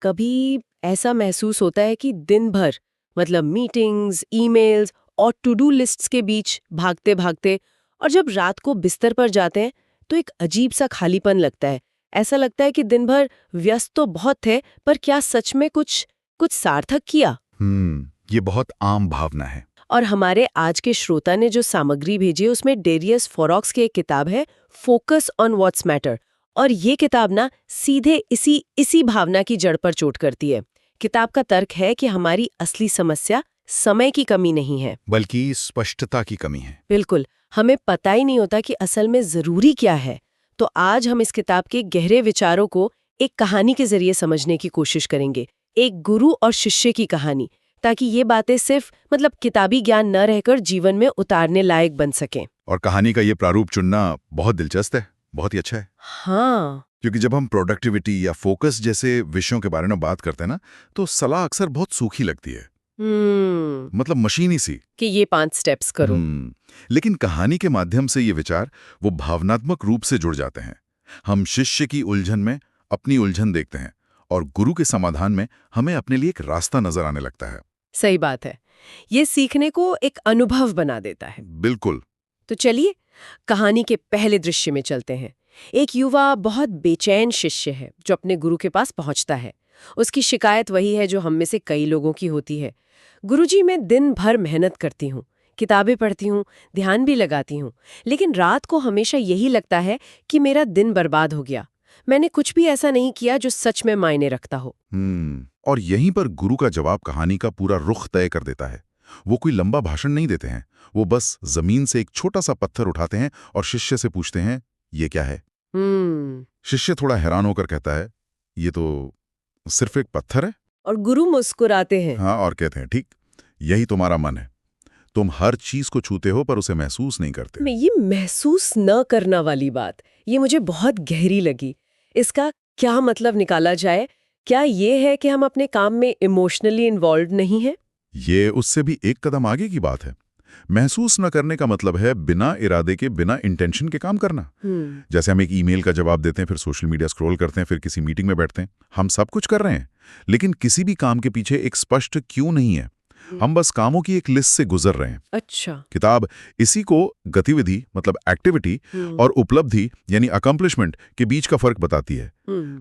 कभी ऐसा महसूस होता है कि दिन भर मतलब मीटिंग्स, ईमेल्स और टू डू लिस्ट्स के बीच भागते भागते और जब रात को बिस्तर पर जाते हैं तो एक अजीब सा खालीपन लगता है। ऐसा लगता है कि दिन भर व्यस्त तो बहुत थे, पर क्या सच में कुछ सार्थक किया? ये बहुत आम भावना है। और हमारे आज के श्रोता ने जो सामग्री भेजी है उसमें डेरियस फोरॉक्स की एक किताब है, फोकस ऑन व्हाट्स मैटर। और ये किताब ना सीधे इसी भावना की जड़ पर चोट करती है। किताब का तर्क है कि हमारी असली समस्या समय की कमी नहीं है, बल्कि स्पष्टता की कमी है। बिल्कुल, हमें पता ही नहीं होता कि असल में जरूरी क्या है। तो आज हम इस किताब के गहरे विचारों को एक कहानी के जरिए समझने की कोशिश करेंगे, एक गुरु और शिष्य की कहानी, ताकि ये बातें सिर्फ किताबी ज्ञान न रहकर जीवन में उतारने लायक बन सकें। और कहानी का ये प्रारूप चुनना बहुत दिलचस्प है, बहुत ही अच्छा है। हाँ, क्योंकि जब हम प्रोडक्टिविटी या फोकस जैसे विषयों के बारे में बात करते हैं ना, तो सलाह अक्सर बहुत सूखी लगती है, मतलब मशीनी सी कि ये 5 स्टेप्स करो। लेकिन कहानी के माध्यम से ये विचार वो भावनात्मक रूप से जुड़ जाते हैं। हम शिष्य की उलझन में अपनी उलझन देखते हैं और गुरु के समाधान में हमें अपने लिए एक रास्ता नजर आने लगता है। सही बात है, ये सीखने को एक अनुभव बना देता है। बिल्कुल। तो चलिए कहानी के पहले दृश्य में चलते हैं। एक युवा बहुत बेचैन शिष्य है जो अपने गुरु के पास पहुंचता है। उसकी शिकायत वही है जो हम में से कई लोगों की होती है। गुरुजी, मैं दिन भर मेहनत करती हूँ, किताबें पढ़ती हूँ, ध्यान भी लगाती हूँ, लेकिन रात को हमेशा यही लगता है कि मेरा दिन बर्बाद हो गया। मैंने कुछ भी ऐसा नहीं किया जो सच में मायने रखता हो। और यहीं पर गुरु का जवाब कहानी का पूरा रुख तय कर देता है। वो कोई लंबा भाषण नहीं देते हैं, वो बस जमीन से एक छोटा सा पत्थर उठाते हैं और शिष्य से पूछते हैं, ये क्या है? शिष्य थोड़ा हैरान होकर कहता है, ये तो सिर्फ एक पत्थर है। और गुरु मुस्कुराते हैं। हाँ, और कहते हैं, ठीक, यही तुम्हारा मन है। तुम हर चीज को छूते हो पर उसे महसूस नहीं करते। मैं ये महसूस न करना वाली बात, ये मुझे बहुत गहरी लगी। इसका क्या मतलब निकाला जाए? क्या ये है कि हम अपने काम में इमोशनली इन्वॉल्व नहीं हैं? ये उससे भी एक कदम आगे की बात है। महसूस न करने का मतलब है बिना इरादे के, बिना इंटेंशन के काम करना। जैसे हम एक ईमेल का जवाब देते हैं, फिर सोशल मीडिया स्क्रॉल करते हैं, फिर किसी मीटिंग में बैठते हैं। हम सब कुछ कर रहे हैं, लेकिन किसी भी काम के पीछे एक स्पष्ट क्यों नहीं है। हम बस कामों की एक लिस्ट से गुजर रहे हैं। अच्छा। किताब इसी को गतिविधि मतलब एक्टिविटी और उपलब्धि यानी अकम्प्लिशमेंट के बीच का फर्क बताती है।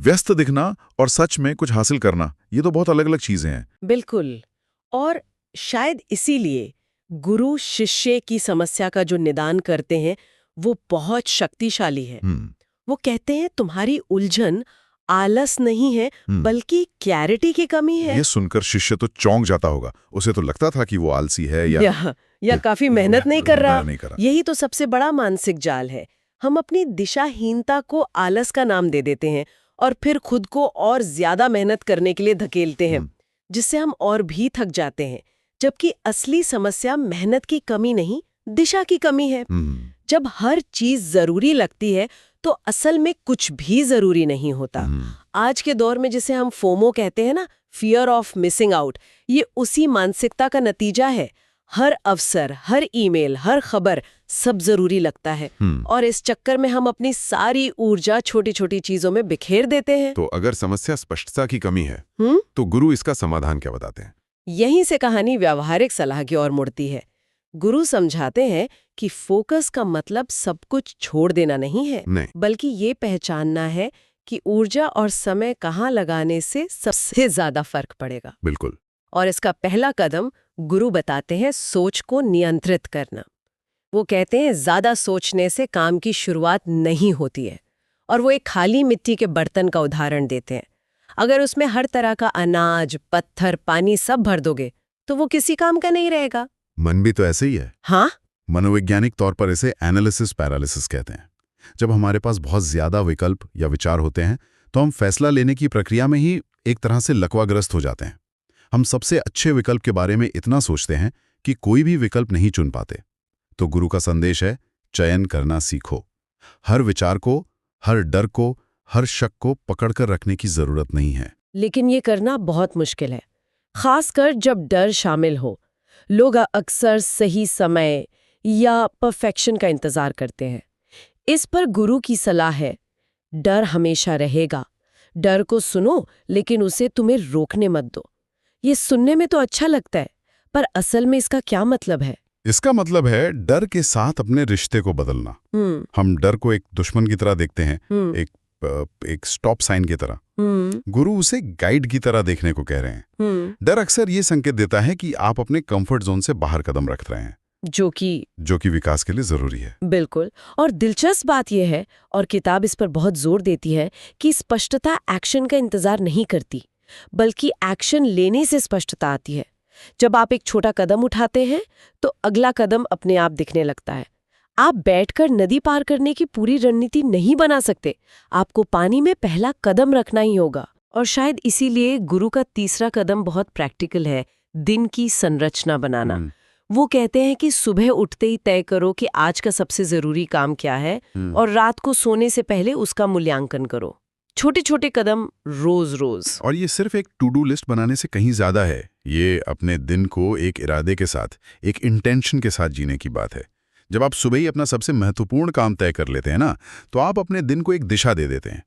व्यस्त दिखना और सच में कुछ हासिल करना, ये तो बहुत अलग अलग चीजें हैं। बिल्कुल। और शायद इसीलिए गुरु शिष्य की समस्या का जो निदान करते हैं वो बहुत शक्तिशाली है। वो कहते हैं तुम्हारी उलझन आलस नहीं है, बल्कि क्लैरिटी की कमी है। ये सुनकर शिष्य तो चौंक जाता होगा। उसे तो लगता था कि वो आलसी है या काफी मेहनत नहीं कर रहा। नहीं कर रहा। यही तो सबसे बड़ा मानसिक जाल है। हम अपनी दिशाहीनता को आलस का नाम दे देते हैं और फिर खुद को और ज्यादा मेहनत करने के लिए धकेलते हैं, जिससे हम और भी थक जाते हैं। जबकि असली समस्या मेहनत की कमी नहीं, दिशा की कमी है। जब हर चीज जरूरी लगती है तो असल में कुछ भी जरूरी नहीं होता। आज के दौर में जिसे हम फोमो कहते हैं ना, फियर ऑफ मिसिंग आउट, ये उसी मानसिकता का नतीजा है। हर अवसर, हर ईमेल, हर खबर सब जरूरी लगता है और इस चक्कर में हम अपनी सारी ऊर्जा छोटी छोटी चीजों में बिखेर देते हैं। तो अगर समस्या स्पष्टता की कमी है, तो गुरु इसका समाधान क्या बताते हैं? यहीं से कहानी व्यावहारिक सलाह की ओर मुड़ती है। गुरु समझाते हैं कि फोकस का मतलब सब कुछ छोड़ देना नहीं है, बल्कि ये पहचानना है कि ऊर्जा और समय कहाँ लगाने से सबसे ज्यादा फर्क पड़ेगा। बिल्कुल। और इसका पहला कदम गुरु बताते हैं सोच को नियंत्रित करना। वो कहते हैं ज्यादा सोचने से काम की शुरुआत नहीं होती है। और वो एक खाली मिट्टी के बर्तन का उदाहरण देते हैं। अगर उसमें हर तरह का अनाज, पत्थर, पानी सब भर दोगे तो वो किसी काम का नहीं रहेगा। मन भी तो ऐसे ही है। हाँ, मनोवैज्ञानिक तौर पर इसे एनालिसिस पैरालिसिस कहते हैं। जब हमारे पास बहुत ज्यादा विकल्प या विचार होते हैं तो हम फैसला लेने की प्रक्रिया में ही एक तरह से लकवाग्रस्त हो जाते हैं। हम सबसे अच्छे विकल्प के बारे में इतना सोचते हैं कि कोई भी विकल्प नहीं चुन पाते। तो गुरु का संदेश है, चयन करना सीखो। हर विचार को, हर डर को, हर शक को पकड़कर रखने की जरूरत नहीं है। लेकिन ये करना बहुत मुश्किल है, खासकर जब डर शामिल हो। लोग अक्सर सही समय या परफेक्शन का इंतजार करते हैं। इस पर गुरु की सलाह है, डर हमेशा रहेगा, डर को सुनो लेकिन उसे तुम्हें रोकने मत दो। ये सुनने में तो अच्छा लगता है, पर असल में इसका क्या मतलब है? इसका मतलब है डर के साथ अपने रिश्ते को बदलना। हम डर को एक दुश्मन की तरह देखते हैं, एक स्टॉप साइन की तरह। गुरु उसे गाइड की तरह देखने को कह रहे हैं। डर अक्सर ये संकेत देता है कि आप अपने कंफर्ट जोन से बाहर कदम रख रहे हैं, जो कि विकास के लिए जरूरी है। बिल्कुल। और दिलचस्प बात यह है, और किताब इस पर बहुत जोर देती है, कि स्पष्टता एक्शन का इंतजार नहीं करती, बल्कि एक्शन लेने से स्पष्टता आती है। जब आप एक छोटा कदम उठाते हैं तो अगला कदम अपने आप दिखने लगता है। आप बैठकर नदी पार करने की पूरी रणनीति नहीं बना सकते, आपको पानी में पहला कदम रखना ही होगा। और शायद इसीलिए गुरु का तीसरा कदम बहुत प्रैक्टिकल है, दिन की संरचना बनाना। वो कहते हैं कि सुबह उठते ही तय करो कि आज का सबसे जरूरी काम क्या है, और रात को सोने से पहले उसका मूल्यांकन करो। छोटे छोटे कदम रोज रोज। और ये सिर्फ एक टू डू लिस्ट बनाने से कहीं ज्यादा है। ये अपने दिन को एक इरादे के साथ, एक इंटेंशन के साथ जीने की बात है। जब आप सुबह ही अपना सबसे महत्वपूर्ण काम तय कर लेते हैं ना, तो आप अपने दिन को एक दिशा दे देते हैं।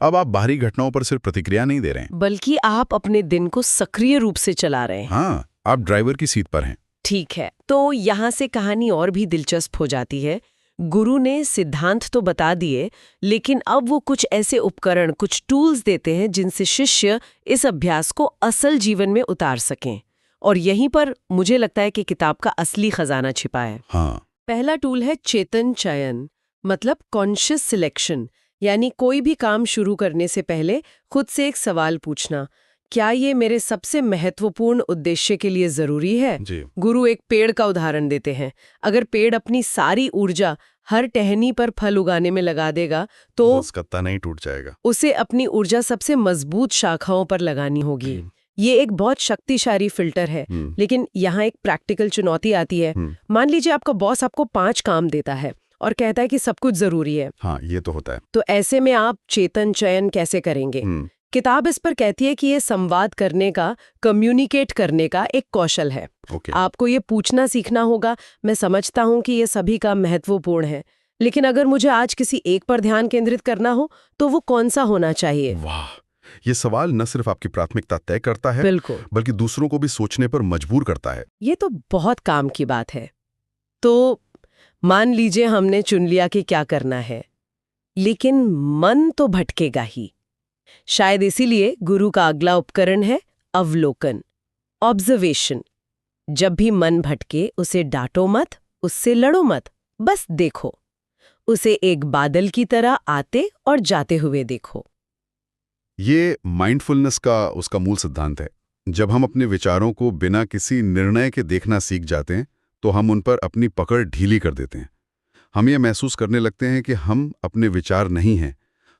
अब आप बाहरी घटनाओं पर सिर्फ प्रतिक्रिया नहीं दे रहे हैं, बल्कि आप अपने दिन को सक्रिय रूप से चला रहे हैं। हाँ, आप ड्राइवर की सीट पर हैं। ठीक है, तो यहाँ से कहानी और भी दिलचस्प हो जाती है। गुरु ने सिद्धांत तो बता दिए, लेकिन अब वो कुछ ऐसे उपकरण, कुछ टूल्स देते हैं जिनसे शिष्य इस अभ्यास को असल जीवन में उतार सकें। और यहीं पर मुझे लगता है कि किताब का असली खजाना छिपा है। हाँ। पहला टूल है चेतन चयन, मतलब कॉन्शियस सिलेक्शन। यानी कोई भी काम शुरू करने से पहले खुद से एक सवाल पूछना, क्या ये मेरे सबसे महत्वपूर्ण उद्देश्य के लिए जरूरी है? गुरु एक पेड़ का उदाहरण देते हैं। अगर पेड़ अपनी सारी ऊर्जा हर टहनी पर फल उगाने में लगा देगा तो उसका तना नहीं टूट जाएगा। उसे अपनी ऊर्जा सबसे मजबूत शाखाओं पर लगानी होगी। ये एक बहुत शक्तिशाली फिल्टर है। लेकिन यहाँ एक प्रैक्टिकल चुनौती आती है। मान लीजिए आपका बॉस आपको 5 काम देता है और कहता है कि सब कुछ जरूरी है। हाँ, ये तो होता है। तो ऐसे में आप चेतन चयन कैसे करेंगे? किताब इस पर कहती है कि ये संवाद करने का, कम्युनिकेट करने का एक कौशल है। आपको ये पूछना सीखना होगा, मैं समझता हूँ कि ये सभी का महत्वपूर्ण है, लेकिन अगर मुझे आज किसी एक पर ध्यान केंद्रित करना हो तो वो कौन सा होना चाहिए? वाह, ये सवाल न सिर्फ आपकी प्राथमिकता तय करता है, बिल्कुल, बल्कि दूसरों को भी सोचने पर मजबूर करता है। ये तो बहुत काम की बात है। तो मान लीजिए हमने चुन लिया कि क्या करना है, लेकिन मन तो भटकेगा ही। शायद इसीलिए गुरु का अगला उपकरण है अवलोकन, ऑब्जर्वेशन। जब भी मन भटके उसे डांटो मत, उससे लड़ो मत, बस देखो। उसे एक बादल की तरह आते और जाते हुए देखो। ये माइंडफुलनेस का उसका मूल सिद्धांत है। जब हम अपने विचारों को बिना किसी निर्णय के देखना सीख जाते हैं तो हम उन पर अपनी पकड़ ढीली कर देते हैं। हम ये महसूस करने लगते हैं कि हम अपने विचार नहीं हैं,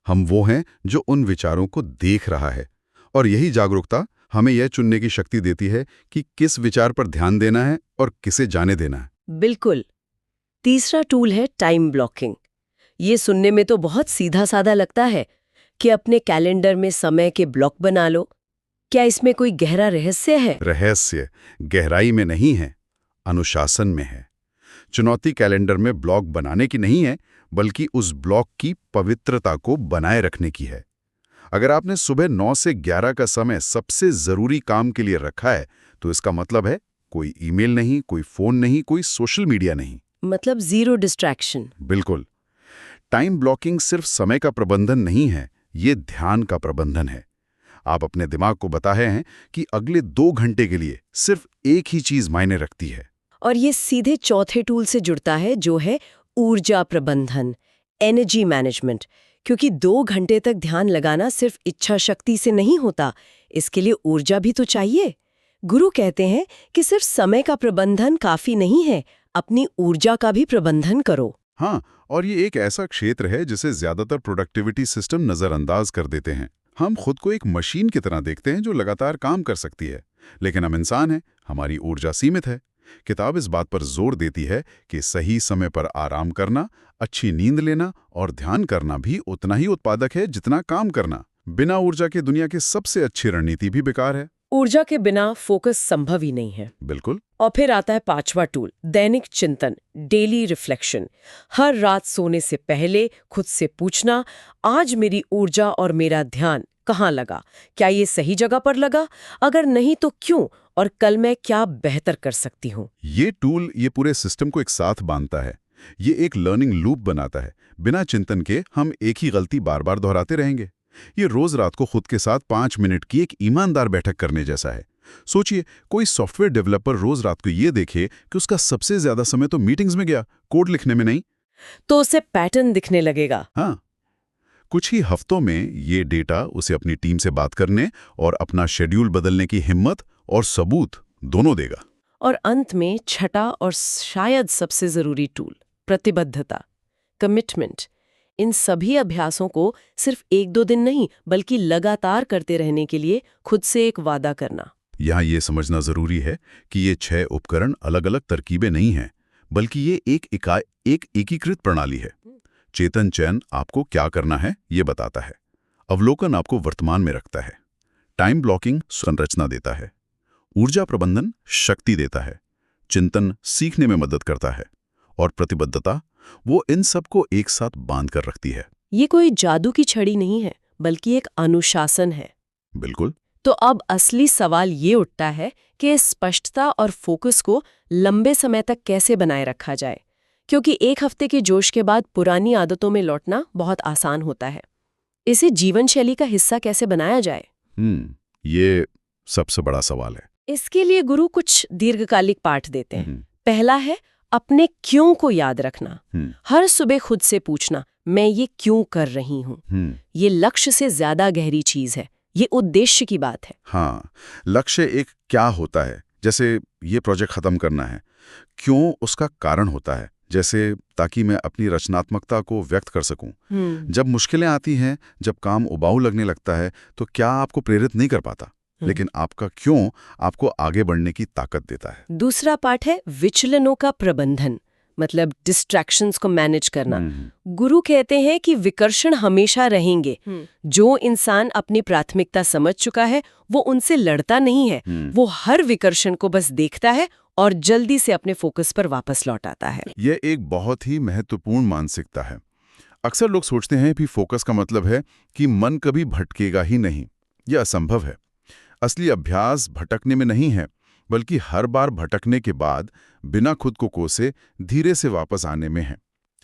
हम वो हैं जो उन विचारों को देख रहा है। और यही जागरूकता हमें यह चुनने की शक्ति देती है कि किस विचार पर ध्यान देना है और किसे जाने देना है। बिल्कुल। तीसरा टूल है टाइम ब्लॉकिंग। ये सुनने में तो बहुत सीधा साधा लगता है कि अपने कैलेंडर में समय के ब्लॉक बना लो। क्या इसमें कोई गहरा रहस्य है? रहस्य गहराई में नहीं है, अनुशासन में है। चुनौती कैलेंडर में ब्लॉक बनाने की नहीं है, बल्कि उस ब्लॉक की पवित्रता को बनाए रखने की है। अगर आपने सुबह 9 से 11 का समय सबसे जरूरी काम के लिए रखा है, तो इसका मतलब है कोई ईमेल नहीं, कोई फोन नहीं, कोई सोशल मीडिया नहीं। मतलब जीरो डिस्ट्रैक्शन। बिल्कुल। टाइम ब्लॉकिंग सिर्फ समय का प्रबंधन नहीं है, ये ध्यान का प्रबंधन है। आप अपने दिमाग को बता रहे हैं कि अगले 2 घंटे के लिए सिर्फ एक ही चीज मायने रखती है। और ये सीधे चौथे टूल से जुड़ता है, जो है ऊर्जा प्रबंधन, एनर्जी मैनेजमेंट। क्योंकि 2 घंटे तक ध्यान लगाना सिर्फ इच्छा शक्ति से नहीं होता, इसके लिए ऊर्जा भी तो चाहिए। गुरु कहते हैं कि सिर्फ समय का प्रबंधन काफी नहीं है, अपनी ऊर्जा का भी प्रबंधन करो। हाँ, और ये एक ऐसा क्षेत्र है जिसे ज्यादातर प्रोडक्टिविटी सिस्टम नजरअंदाज कर देते हैं। हम खुद को एक मशीन की तरह देखते हैं जो लगातार काम कर सकती है, लेकिन हम इंसान हैं, हमारी ऊर्जा सीमित है। किताब इस बात पर जोर देती है कि सही समय पर आराम करना, अच्छी नींद लेना और ध्यान करना भी उतना ही उत्पादक है जितना काम करना। बिना ऊर्जा के दुनिया की सबसे अच्छी रणनीति भी बेकार है। ऊर्जा के बिना फोकस संभव ही नहीं है। बिल्कुल। और फिर आता है 5वां टूल, दैनिक चिंतन, डेली रिफ्लेक्शन। हर रात सोने से पहले खुद से पूछना, आज मेरी ऊर्जा और मेरा ध्यान कहाँ लगा, क्या ये सही जगह पर लगा, अगर नहीं तो क्यों, और कल मैं क्या बेहतर कर सकती हूँ। ये टूल ये पूरे सिस्टम को एक साथ बांधता है। ये एक लर्निंग लूप बनाता है। बिना चिंतन के हम एक ही गलती बार बार दोहराते रहेंगे। ये रोज रात को खुद के साथ 5 मिनट की एक ईमानदार बैठक करने जैसा है। सोचिए, कोई सॉफ्टवेयर डेवलपर रोज रात को ये देखे कि उसका सबसे ज्यादा समय तो मीटिंग्स में गया, कोड लिखने में नहीं। तो उसे पैटर्न दिखने लगेगा। हाँ, कुछ ही हफ्तों में ये डेटा उसे अपनी टीम से बात करने और अपना शेड्यूल बदलने की हिम्मत और सबूत दोनों देगा। और अंत में छठा और शायद सबसे जरूरी टूल, प्रतिबद्धता, कमिटमेंट। इन सभी अभ्यासों को सिर्फ 1-2 दिन नहीं बल्कि लगातार करते रहने के लिए खुद से एक वादा करना। यहाँ ये समझना जरूरी है कि ये 6 उपकरण अलग अलग तरकीबें नहीं हैं, बल्कि ये एक एकीकृत प्रणाली है। चेतन चयन आपको क्या करना है ये बताता है, अवलोकन आपको वर्तमान में रखता है, टाइम ब्लॉकिंग संरचना देता है, ऊर्जा प्रबंधन शक्ति देता है, चिंतन सीखने में मदद करता है, और प्रतिबद्धता वो इन सब को एक साथ बांध कर रखती है। ये कोई जादू की छड़ी नहीं है बल्कि एक अनुशासन है। बिल्कुल। तो अब असली सवाल ये उठता है कि इस स्पष्टता और फोकस को लंबे समय तक कैसे बनाए रखा जाए, क्योंकि एक हफ्ते के जोश के बाद पुरानी आदतों में लौटना बहुत आसान होता है। इसे जीवन शैली का हिस्सा कैसे बनाया जाए? ये सबसे बड़ा सवाल है। इसके लिए गुरु कुछ दीर्घकालिक पाठ देते हैं। पहला है अपने क्यों को याद रखना। हर सुबह खुद से पूछना, मैं ये क्यों कर रही हूँ। ये लक्ष्य से ज्यादा गहरी चीज है, ये उद्देश्य की बात है। हाँ, लक्ष्य एक क्या होता है, जैसे ये प्रोजेक्ट खत्म करना है। क्यों उसका कारण होता है, जैसे ताकि मैं अपनी रचनात्मकता को व्यक्त कर सकूं। जब मुश्किलें आती हैं, जब काम उबाऊ लगने लगता है, तो क्या आपको प्रेरित नहीं कर पाता, लेकिन आपका क्यों आपको आगे बढ़ने की ताकत देता है। दूसरा पार्ट है विचलनों का प्रबंधन, मतलब डिस्ट्रैक्शंस को मैनेज करना। गुरु कहते हैं कि विकर्षण हमेशा रहेंगे। जो इंसान अपनी प्राथमिकता समझ चुका है वो उनसे लड़ता नहीं है, वो हर विकर्षण को बस देखता है और जल्दी से अपने फोकस पर वापस लौट आता है। यह एक बहुत ही महत्वपूर्ण मानसिकता है। अक्सर लोग सोचते हैं कि फोकस का मतलब है कि मन कभी भटकेगा ही नहीं। यह असंभव है। असली अभ्यास भटकने में नहीं है, बल्कि हर बार भटकने के बाद बिना खुद को कोसे धीरे से वापस आने में है।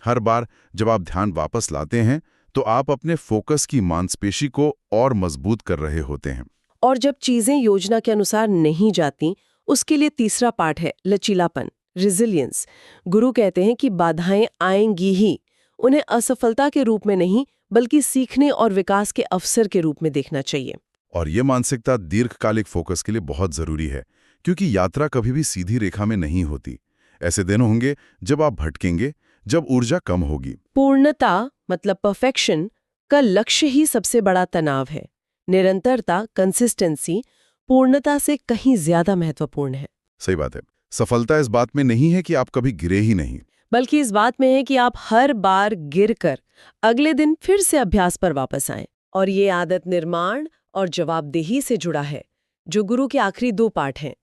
हर बार जब आप ध्यान वापस लाते हैं तो आप अपने फोकस की मांसपेशी को और मजबूत कर रहे होते हैं। और जब चीजें योजना के अनुसार नहीं जाती, उसके लिए तीसरा पार्ट है लचीलापन, रेजिलियंस। गुरु कहते हैं कि बाधाएं आएंगी ही, उन्हें असफलता के रूप में नहीं बल्कि सीखने और विकास के अवसर के रूप में देखना चाहिए। और ये मानसिकता दीर्घकालिक फोकस के लिए बहुत जरूरी है, क्योंकि यात्रा कभी भी सीधी रेखा में नहीं होती। ऐसे दिन होंगे जब आप भटकेंगे, जब ऊर्जा कम होगी। पूर्णता मतलब परफेक्शन का लक्ष्य ही सबसे बड़ा तनाव है। निरंतरता, कंसिस्टेंसी पूर्णता से कहीं ज्यादा महत्वपूर्ण है। सही बात है। सफलता इस बात में नहीं है कि आप कभी गिरे ही नहीं, बल्कि इस बात में है कि आप हर बार गिरकर अगले दिन फिर से अभ्यास पर वापस आएं। और ये आदत निर्माण और जवाबदेही से जुड़ा है, जो गुरु के आखिरी 2 पाठ हैं।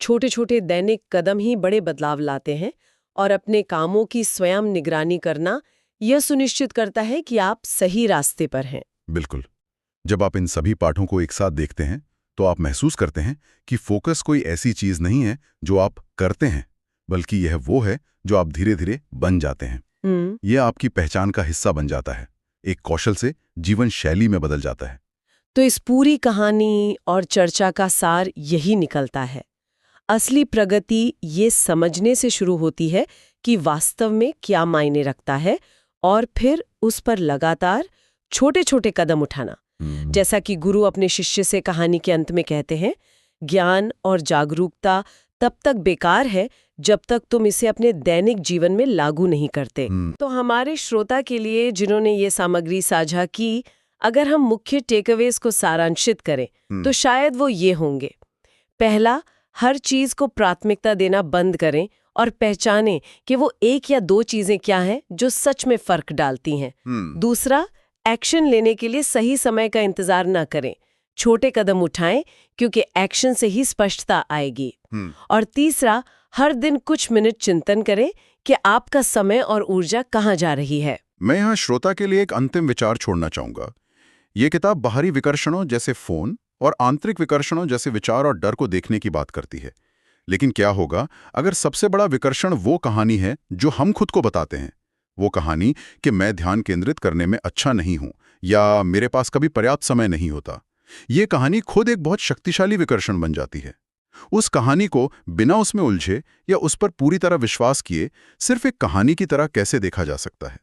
छोटे छोटे दैनिक कदम ही बड़े बदलाव लाते हैं, और अपने कामों की स्वयं निगरानी करना यह सुनिश्चित करता है कि आप सही रास्ते पर हैं। बिल्कुल। जब आप इन सभी पाठों को एक साथ देखते हैं तो आप महसूस करते हैं कि फोकस कोई ऐसी चीज नहीं है जो आप करते हैं, बल्कि यह वो है जो आप धीरे धीरे बन जाते हैं। यह आपकी पहचान का हिस्सा बन जाता है, एक कौशल से जीवन शैली में बदल जाता है। तो इस पूरी कहानी और चर्चा का सार यही निकलता है। असली प्रगति ये समझने से शुरू होती है कि वास्तव में क्या मायने रखता है, और फिर उस पर लगातार छोटे छोटे कदम उठाना। जैसा कि गुरु अपने शिष्य से कहानी के अंत में कहते हैं, ज्ञान और जागरूकता तब तक बेकार है जब तक तुम इसे अपने दैनिक जीवन में लागू नहीं करते। तो हमारे श्रोता के लिए जिन्होंने ये सामग्री साझा की, अगर हम मुख्य टेकअवेज को सारांशित करें तो शायद वो ये होंगे। पहला, हर चीज को प्राथमिकता देना बंद करें और पहचानें कि वो 1 या 2 चीजें क्या हैं जो सच में फर्क डालती हैं। दूसरा, एक्शन लेने के लिए सही समय का इंतजार न करें, छोटे कदम उठाएं, क्योंकि एक्शन से ही स्पष्टता आएगी। और तीसरा, हर दिन कुछ मिनट चिंतन करें कि आपका समय और ऊर्जा कहाँ जा रही है। मैं यहाँ श्रोता के लिए एक अंतिम विचार छोड़ना चाहूंगा। ये किताब बाहरी विकर्षणों जैसे फोन और आंतरिक विकर्षणों जैसे विचार और डर को देखने की बात करती है। लेकिन क्या होगा अगर सबसे बड़ा विकर्षण वो कहानी है जो हम खुद को बताते हैं? वो कहानी कि मैं ध्यान केंद्रित करने में अच्छा नहीं हूं या मेरे पास कभी पर्याप्त समय नहीं होता। ये कहानी खुद एक बहुत शक्तिशाली विकर्षण बन जाती है। उस कहानी को बिना उसमें उलझे या उस पर पूरी तरह विश्वास किए सिर्फ एक कहानी की तरह कैसे देखा जा सकता है?